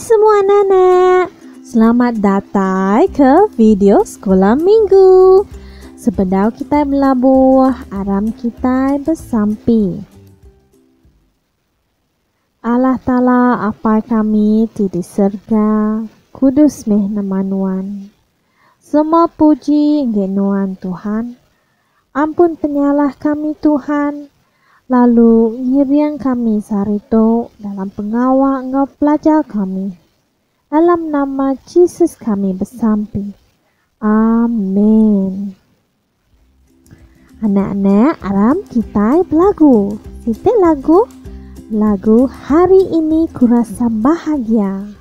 semua anak-anak, selamat datang ke video sekolah minggu. Sebelum kita berlabuh, aram kita bersampi. Allah Ta'ala apa kami di surga, kudus meh nama Nuan. Semua puji genuan Tuhan. Ampun penyalah kami Tuhan. Lalu ngiriang kami sarito dalam pengawal engkau pelajar kami. Dalam nama Yesus kami bersampi. Amin. Anak-anak, aram kita berlagu. Kita lagu hari ini kurasa bahagia.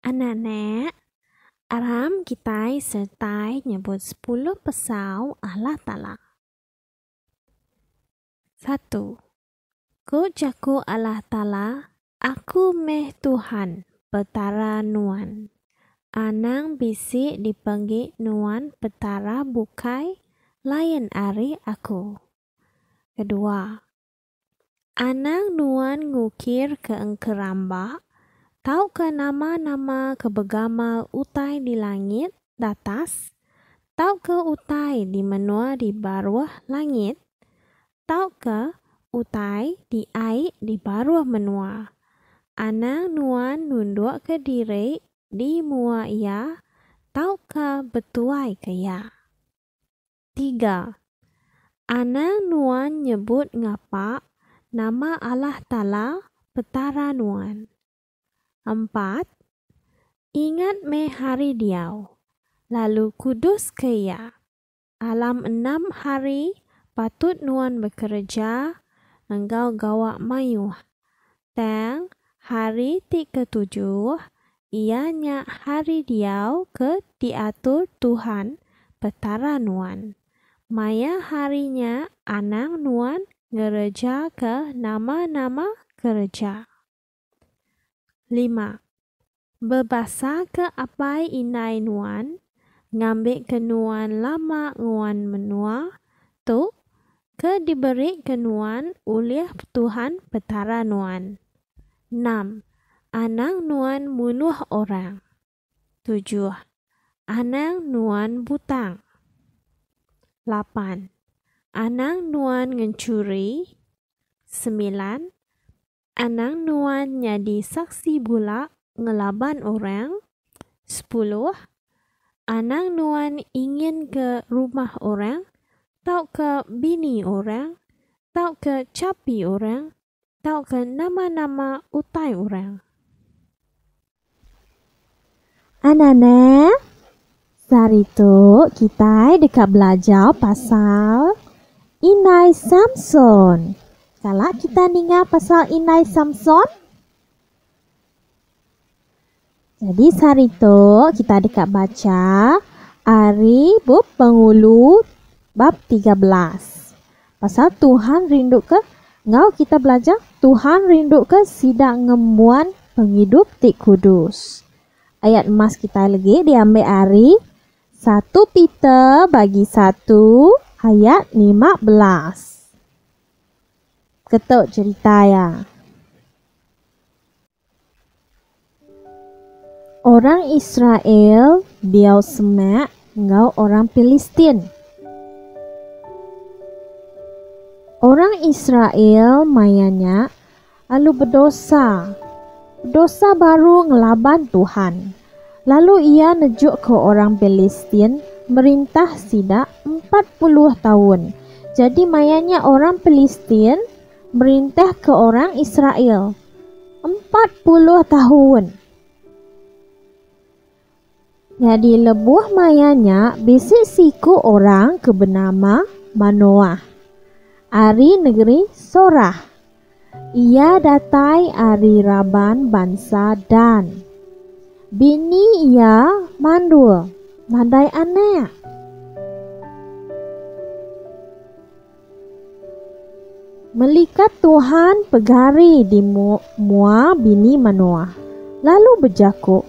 Anak-anak, aram kita sertai nyebut 10 pesau Allah Ta'ala. 1. Ku jaku Allah Ta'ala, aku meh Tuhan, petara nuan. Anang bisik dipanggil nuan petara bukai, layan ari aku. Kedua, anang nuan ngukir ke engkeramba, tahu ke nama-nama kebegama utai di langit datas, tahu ke utai di menua di bawah langit, tahu ke utai di air di bawah menua. Anang nuan nunduk ke diri di mua ia, tahu ke betuai ke ya. 3. Anang nuan nyebut ngapa nama Allah Ta'ala petara nuan. 4. Ingat me hari diau, lalu kudus ke ya. Alam 6 hari patut nuan bekerja, engkau gawak mayuh. Tang hari ke-7, ianya hari diau ke diatur Tuhan petara nuan. Maya harinya anang nuan ngereja ke nama-nama kerja. 5. Berbasa ke apai inai nuan, ngambil ke nuan lama nguan menua, tu ke diberi ke nuan oleh Tuhan petara nuan. 6. Anang nuan munuh orang. 7. Anang nuan butang. 8. Anang nuan ngencuri. 9. Anang nuan nyadi saksi bula ngelaban orang. 10. Anang nuan ingin ke rumah orang, tahu ke bini orang, tahu ke capi orang, tahu ke nama-nama utai orang. Anak-anak, hari itu kita dekat belajar pasal Inai Samson. Kalau kita dengar pasal Inai Samson, jadi hari itu kita dekat baca Ari Bub Pengulu bab 13. Pasal Tuhan rindu ke, ngau kita belajar Tuhan rindu ke sidak ngemuan penghidup tik kudus. Ayat emas kita lagi diambil Ari 1 Peter bagi 1 ayat 15. Ketuk cerita ya. Orang Israel biau semak ngau orang Filistin. Orang Israel mayanya lalu berdosa baru ngelaban Tuhan. Lalu ia nejuk ke orang Filistin merintah sidak 40 tahun. Jadi mayanya orang Filistin merintah ke orang Israel 40 tahun. Jadi lebuh mayanya bisik siku orang ke bernama Manoah. Ari negeri Sorah. Ia datai ari raban bangsa Dan. Bini ia mandul, mandai anak. Melikat Tuhan pegari di mua bini Manoah. Lalu berjakuk,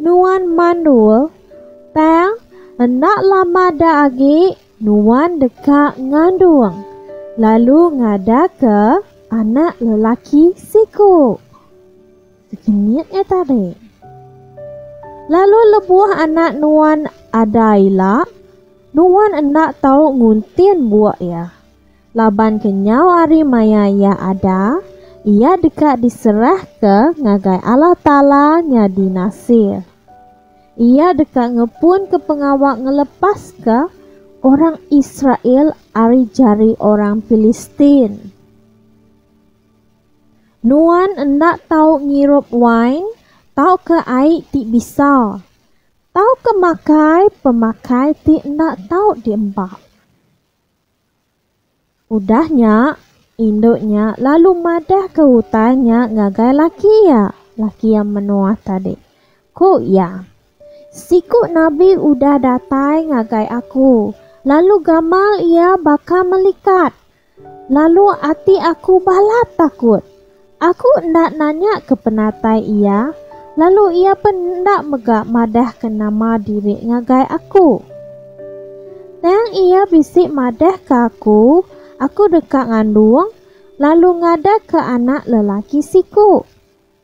nuan mandul, tang hendak lama dah agi, nuan dekat ngandung. Lalu ngada ke anak lelaki siku. Sekenyitnya tadi. Lalu lebuh anak nuan adaila, nuan hendak tahu nguntin buat ya. Laban kenyau ari maya ia ada, ia dekat diserah ke ngagai Allah Ta'ala nyadi nasir. Ia dekat ngepun ke pengawak ngelepas ke orang Israel ari jari orang Filistin. Nuan hendak tahu ngirup wine, tahu ke air ti bisa, tahu ke pemakai ti hendak tahu diembak. Udahnya, induknya lalu madah ke hutannya ngagai laki yang Manoah tadi. Ku ya, siku Nabi udah datai ngagai aku, lalu gamal ia bakal melikat. Lalu hati aku balat takut. Aku hendak nanya ke penatai ia, lalu ia pun hendak megak madah ke nama diri ngagai aku. Dan ia bisik madah ke aku, Aku dekat ngandung, lalu ngada ke anak lelaki siku.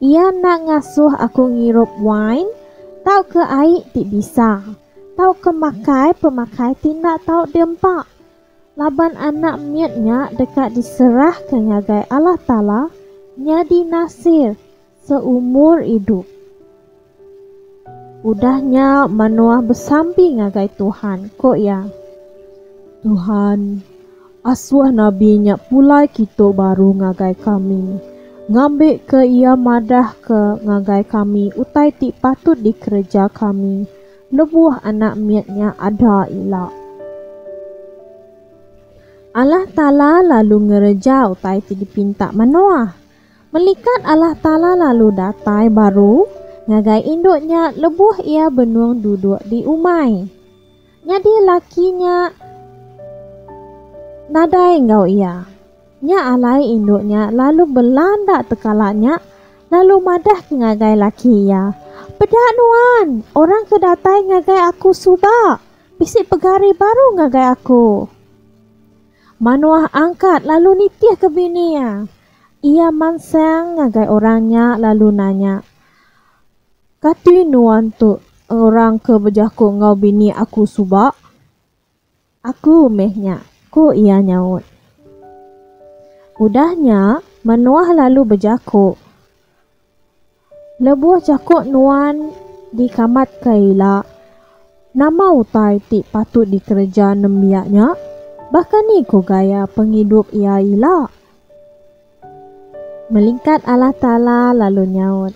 Ia nak ngasuh aku ngirup wine, tau ke air ti bisa. Tau ke makai pemakai tindak tau dempak. Laban anak miatnya dekat diserah ke ngagai Allah Ta'ala, nyadi nasir seumur hidup. Udahnya Manoah bersambi ngagai Tuhan, kok ya. Tuhan, asuh nabinya pulai kita baru ngagai kami. Ngambil ke ia madah ke ngagai kami, utai ti patut dikerja kami. Lebuh anak miatnya ada ilak. Allah Ta'ala lalu ngereja utai ti dipinta Manoah. Melikat Allah Ta'ala lalu datai baru, ngagai induknya lebuh ia benuang duduk di umai. Nyadi lakinya nadai ngau ia. Nya alai induknya lalu belandak tekalaknya, lalu madah ke ngagai laki ia. Pedak nuan, orang kedatai ngagai aku subak. Bisik pegari baru ngagai aku. Manoah angkat lalu nitih ke bini ia. Ia mansang ngagai orangnya lalu nanya, Kati nuan tu orang ke bejaku ngau bini aku subak? Aku mehnya, ko ia nyaut. Udahnya Manoah lalu bejaku. Lebuh jakuk nuan di kamat kaila. Nama utai ti patut dikerja nembiaknya. Bahkan ni ko gaya penghidup ia ila. Melingkat Allah Ta'ala lalu nyaut.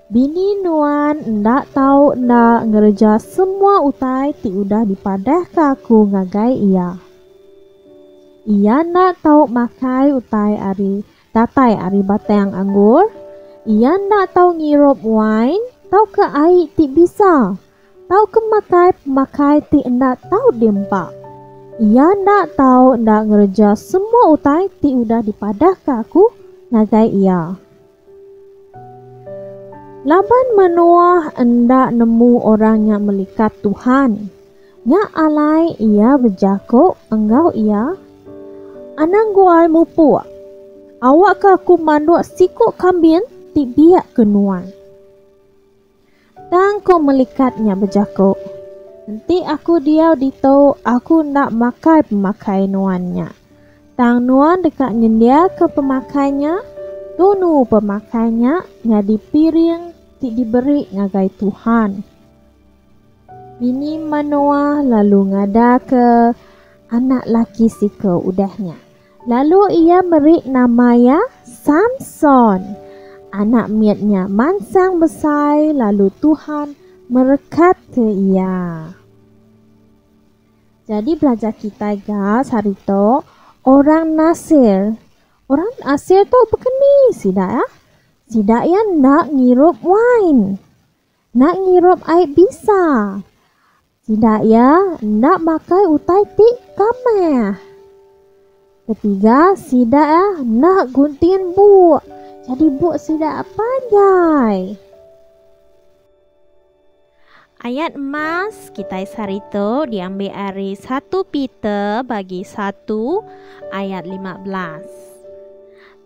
Bini nuan ndak tahu ndak ngerja semua utai ti udah dipadah ke aku ngagai ia. Ia ndak tahu makai utai ari datai ari batang anggur. Ia ndak tahu ngirup wine, tahu ke air ti bisa. Tahu ke makai ti ndak tahu dempak. Ia ndak tahu ndak ngerja semua utai ti udah dipadah ke aku ngagai ia. Laban Manoah hendak nemu orang yang melikat Tuhan. Nya alai ia berjakuk enggau ia. Anang guai mupu. Awak ke aku manduk sikuk kambing ti biak kenuan. Tang ko melikatnya berjakuk. Nanti aku diau ditau aku nak makai pemakai nuannya. Tang nuan dekat nyendia ke pemakainya. Tunu pemakainya nyadi piring ti diberi ngagai Tuhan. Bini Manoah lalu ngada ke anak laki si ke udahnya. Lalu ia beri namanya Samson. Anak miatnya mansang besar, lalu Tuhan merekat ke ia. Jadi belajar kita guys hari tu orang Nasir. Orang Nasir tu begini sidak ya. Sidak ya nak ngirup wine. Nak ngirup air bisa. Sidak ya nak makai utai ti kameh. Ketiga, sidak ya nak gunting buk. Jadi buk sidak pandai. Ayat emas kita sarito diambil dari 1 Peter bagi 1 ayat 15.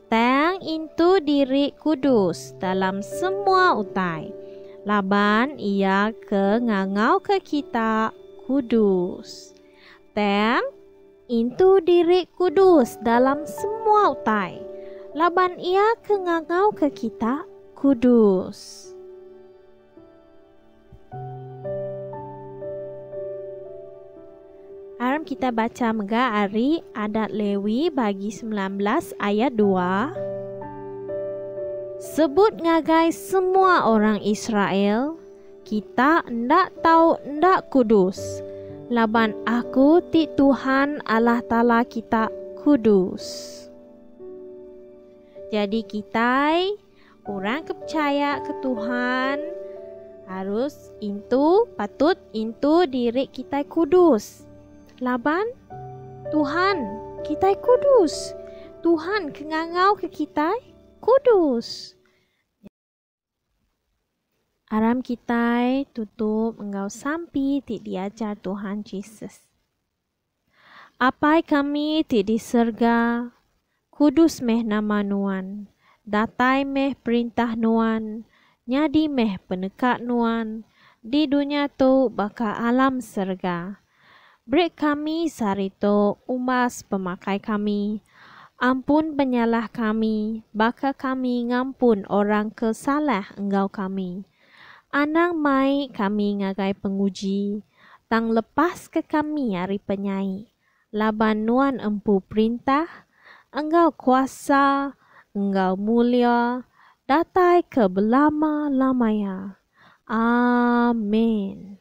Tang itu diri kudus dalam semua utai. Laban ia ke ngangau ke kita kudus. Tang itu diri kudus dalam semua utai. Laban ia ke ngangau ke kita kudus. Aram kita baca mega ari adat Lewi bagi 19 ayat 2. Sebut ngagai semua orang Israel, kita ndak tahu ndak kudus. Laban aku ti Tuhan Allah Ta'ala kita kudus. Jadi kita orang kepercaya ke Tuhan harus patut diri kita kudus. Laban Tuhan kita kudus. Tuhan kengangau ke kita kudus. Aram kita tutup engkau sampai ti diajar Tuhan Yesus. Apai kami di surga, kudus meh nama Nuan, datai meh perintah Nuan, nyadi meh penekat Nuan, di dunia tu baka alam surga. Beri kami sarito umas pemakai kami, ampun penyalah kami, baka kami ngampun orang kesalah engkau kami. Anang mai kami ngagai penguji, tang lepas ke kami hari penyai. Laban Nuan empu perintah, engkau kuasa, engkau mulia, datai ke belama-lamanya. Amin.